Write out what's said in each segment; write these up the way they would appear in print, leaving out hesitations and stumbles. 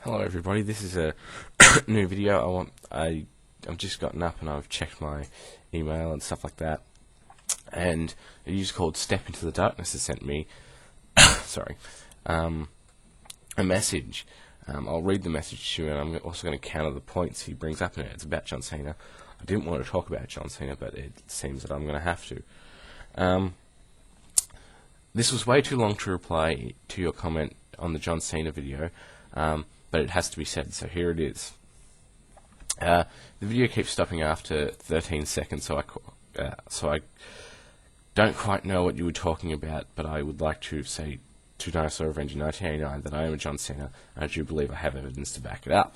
Hello everybody, this is a new video. I've just gotten up and I've checked my email and stuff like that, and a user called Step Into the Darkness has sent me sorry, a message. I'll read the message to you, and I'm also going to counter the points he brings up in it. It's about John Cena. I didn't want to talk about John Cena, but it seems that I'm going to have to. This was way too long to reply to your comment on the John Cena video, but it has to be said, so here it is. The video keeps stopping after 13 seconds, so I don't quite know what you were talking about, but I would like to say to Dinosaur Revenge in 1989 that I am a John Cena, and I do believe I have evidence to back it up.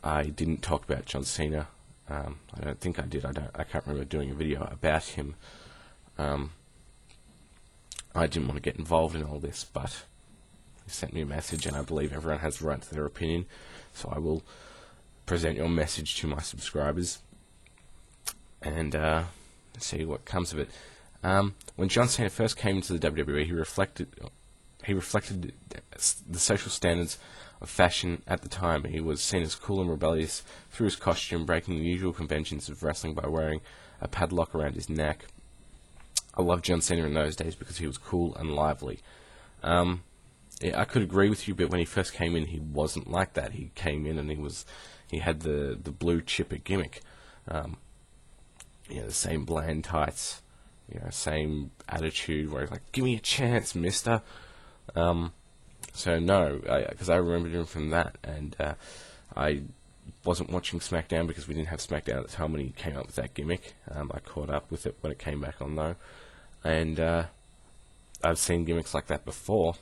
I didn't talk about John Cena. I don't think I did. I can't remember doing a video about him. I didn't want to get involved in all this, but he sent me a message, and I believe everyone has the right to their opinion, so I will present your message to my subscribers and see what comes of it. When John Cena first came into the WWE, he reflected the social standards of fashion at the time. He was seen as cool and rebellious through his costume, breaking the usual conventions of wrestling by wearing a padlock around his neck. I loved John Cena in those days because he was cool and lively. Yeah, I could agree with you, but when he first came in, he wasn't like that. He came in and he had the blue chipper gimmick. The same bland tights, same attitude where he's like, "Give me a chance, mister." So no, because I remembered him from that, and I wasn't watching SmackDown because we didn't have SmackDown at the time when he came up with that gimmick. I caught up with it when it came back on though, and I've seen gimmicks like that before,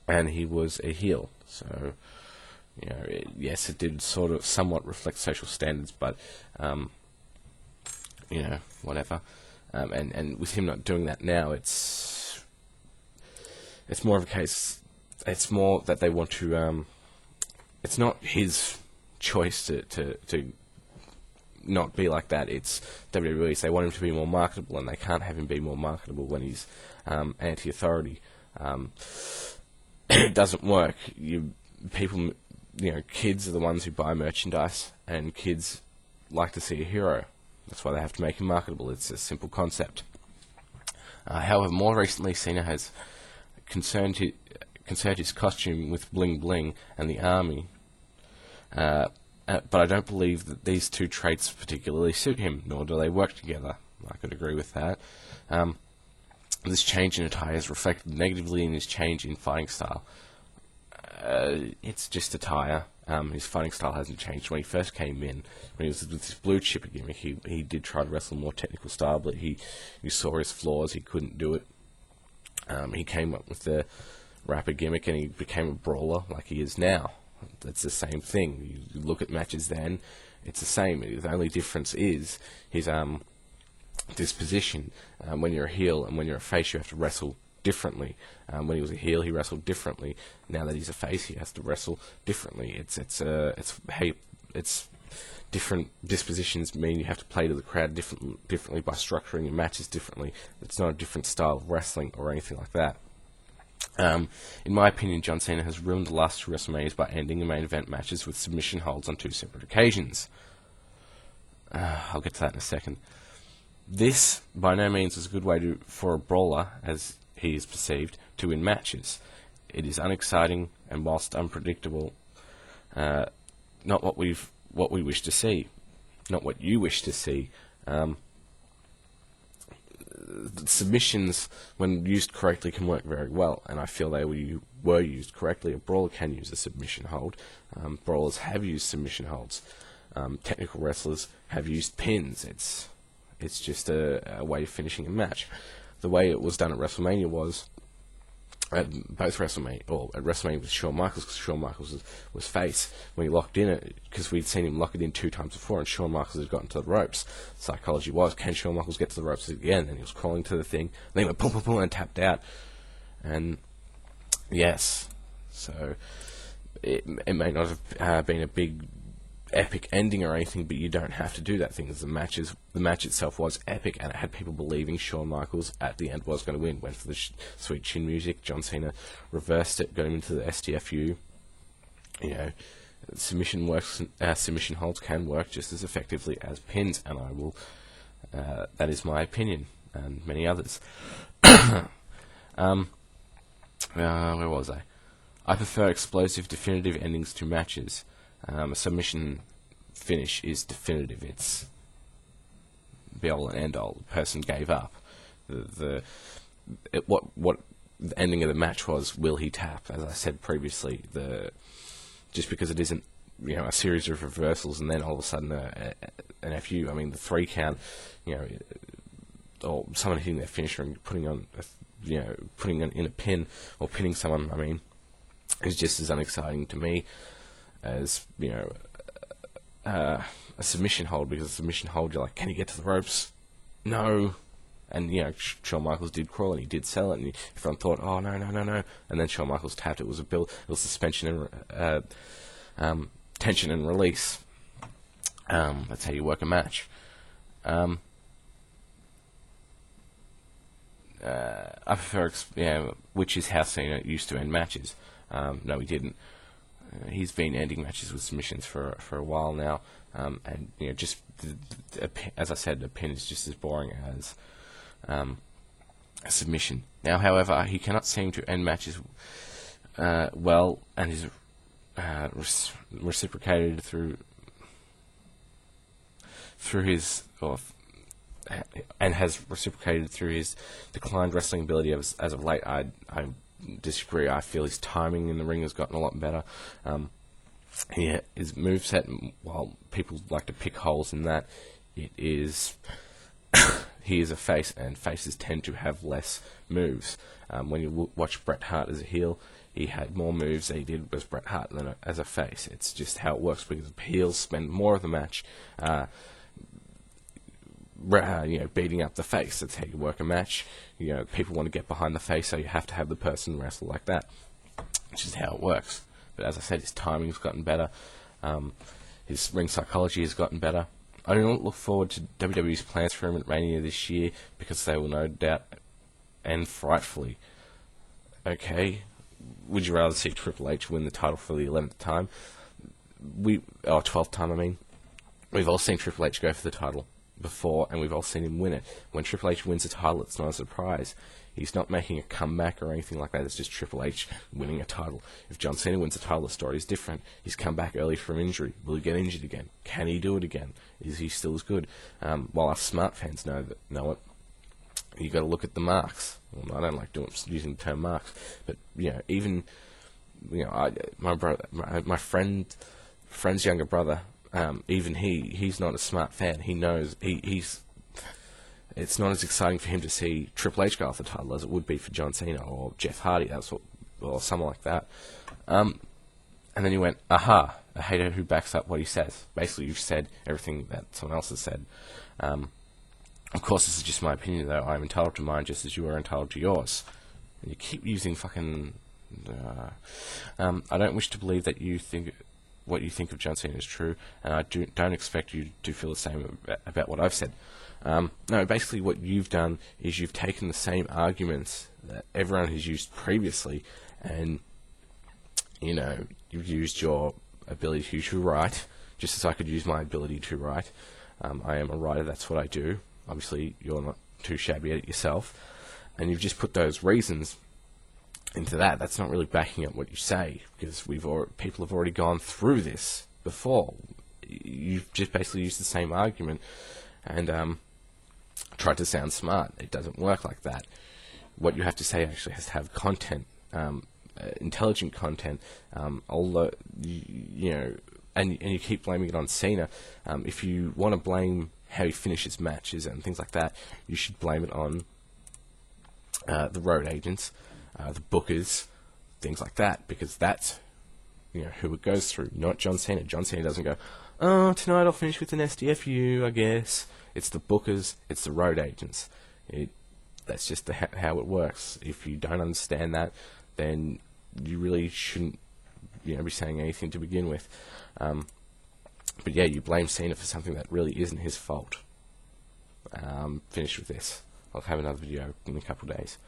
and he was a heel. So yes, it did sort of somewhat reflect social standards, but whatever. And with him not doing that now, it's more of a case. It's more that they want to. It's not his choice to not be like that. It's WWE's. They want him to be more marketable, and they can't have him be more marketable when he's anti-authority. It doesn't work. Kids are the ones who buy merchandise, and kids like to see a hero. That's why they have to make him marketable. It's a simple concept. However, more recently, Cena has concerned his costume with bling bling and the army, but I don't believe that these two traits particularly suit him, nor do they work together. I could agree with that. This change in attire is reflected negatively in his change in fighting style. It's just attire. His fighting style hasn't changed. When he first came in, when he was with his blue chipper gimmick, he did try to wrestle a more technical style, but you saw his flaws. He couldn't do it. He came up with the rapper gimmick, and he became a brawler like he is now. That's the same thing. You look at matches then, it's the same. The only difference is his disposition. When you're a heel and when you're a face, you have to wrestle differently. When he was a heel, he wrestled differently. Now that he's a face, he has to wrestle differently. It's different dispositions mean you have to play to the crowd differently by structuring your matches differently. It's not a different style of wrestling or anything like that. In my opinion, John Cena has ruined the last two WrestleManias by ending the main event matches with submission holds on two separate occasions. I'll get to that in a second. This, by no means, is a good way for a brawler, as he is perceived, to win matches. It is unexciting and, whilst unpredictable, not what we wish to see, not what you wish to see. Submissions, when used correctly, can work very well, and I feel they were used correctly. A brawler can use a submission hold. Brawlers have used submission holds. Technical wrestlers have used pins. It's just a way of finishing a match. The way it was done at WrestleMania was at both WrestleMania, or at WrestleMania with Shawn Michaels, because Shawn Michaels was face. When he locked in it, because we'd seen him lock it in 2 times before, and Shawn Michaels had gotten to the ropes. Psychology was, can Shawn Michaels get to the ropes again? And he was crawling to the thing, and then he went boom, boom, boom, and tapped out. And yes, so it may not have been a big epic ending or anything, but you don't have to do that thing. The match itself was epic, and it had people believing Shawn Michaels at the end was going to win. Went for the sweet chin music. John Cena reversed it, got him into the STFU, you know, submission works. Submission holds can work just as effectively as pins, and I will. That is my opinion, and many others. Where was I? I prefer explosive, definitive endings to matches. A submission finish is definitive. It's be all and end all. The person gave up. What the ending of the match was, will he tap? As I said previously, just because it isn't, you know, a series of reversals and then all of a sudden an FU. I mean, the 3 count, you know, or someone hitting their finisher and putting on, putting in a pin or pinning someone. I mean, is just as unexciting to me as, you know, a submission hold, because a submission hold, you're like, can he get to the ropes? No. And, you know, Shawn Michaels did crawl and he did sell it, and everyone thought, oh, no. And then Shawn Michaels tapped. It was it was suspension and tension and release. That's how you work a match. I prefer, which is how Cena used to end matches. No, he didn't. He's been ending matches with submissions for a while now, and, you know, just as I said, a pin is just as boring as a submission. Now, however, he cannot seem to end matches well, and is reciprocated through his and has reciprocated through his declined wrestling ability as of late. I disagree. I feel his timing in the ring has gotten a lot better. His moveset, while people like to pick holes in that, it is he is a face, and faces tend to have less moves. When you watch Bret Hart as a heel, he had more moves than he did as Bret Hart than as a face. It's just how it works, because heels spend more of the match beating up the face. That's how you work a match. You know, people want to get behind the face, so you have to have the person wrestle like that, which is how it works. But as I said, his timing's gotten better. His ring psychology has gotten better. I do not look forward to WWE's plans for him at Mania this year, because they will no doubt end frightfully. Okay, would you rather see Triple H win the title for the 11th time? 12th time, I mean. We've all seen Triple H go for the title before, and we've all seen him win it. When Triple H wins a title, it's not a surprise. He's not making a comeback or anything like that. It's just Triple H winning a title. If John Cena wins a title, the story is different. He's come back early from injury. Will he get injured again? Can he do it again? Is he still as good? While us smart fans know it, you got to look at the marks. Well, I don't like using the term marks, but, you know, even, you know, my friend's younger brother, even he's not a smart fan. He knows it's not as exciting for him to see Triple H go off the title as it would be for John Cena or Jeff Hardy, or someone like that. And then you went, aha, a hater who backs up what he says. Basically, you've said everything that someone else has said. Of course, this is just my opinion, though. I'm entitled to mine just as you are entitled to yours. And you keep using fucking... I don't wish to believe that what you think of John Cena is true, and I don't expect you to feel the same about what I've said. No, basically what you've done is you've taken the same arguments that everyone has used previously, and, you know, you've used your ability to write, just as I could use my ability to write. I am a writer, that's what I do. Obviously, you're not too shabby at it yourself, and you've just put those reasons into that. That's not really backing up what you say, because people have already gone through this before. You've just basically used the same argument and tried to sound smart. It doesn't work like that. What you have to say actually has to have content, intelligent content. Although you know, and you keep blaming it on Cena. If you want to blame how he finishes matches and things like that, you should blame it on the road agents, the bookers, things like that, because that's, you know, who it goes through, not John Cena. John Cena doesn't go, oh, tonight I'll finish with an SDFU, I guess. It's the bookers, it's the road agents. That's just how it works. If you don't understand that, then you really shouldn't, you know, be saying anything to begin with. But yeah, you blame Cena for something that really isn't his fault. Finished with this. I'll have another video in a couple of days.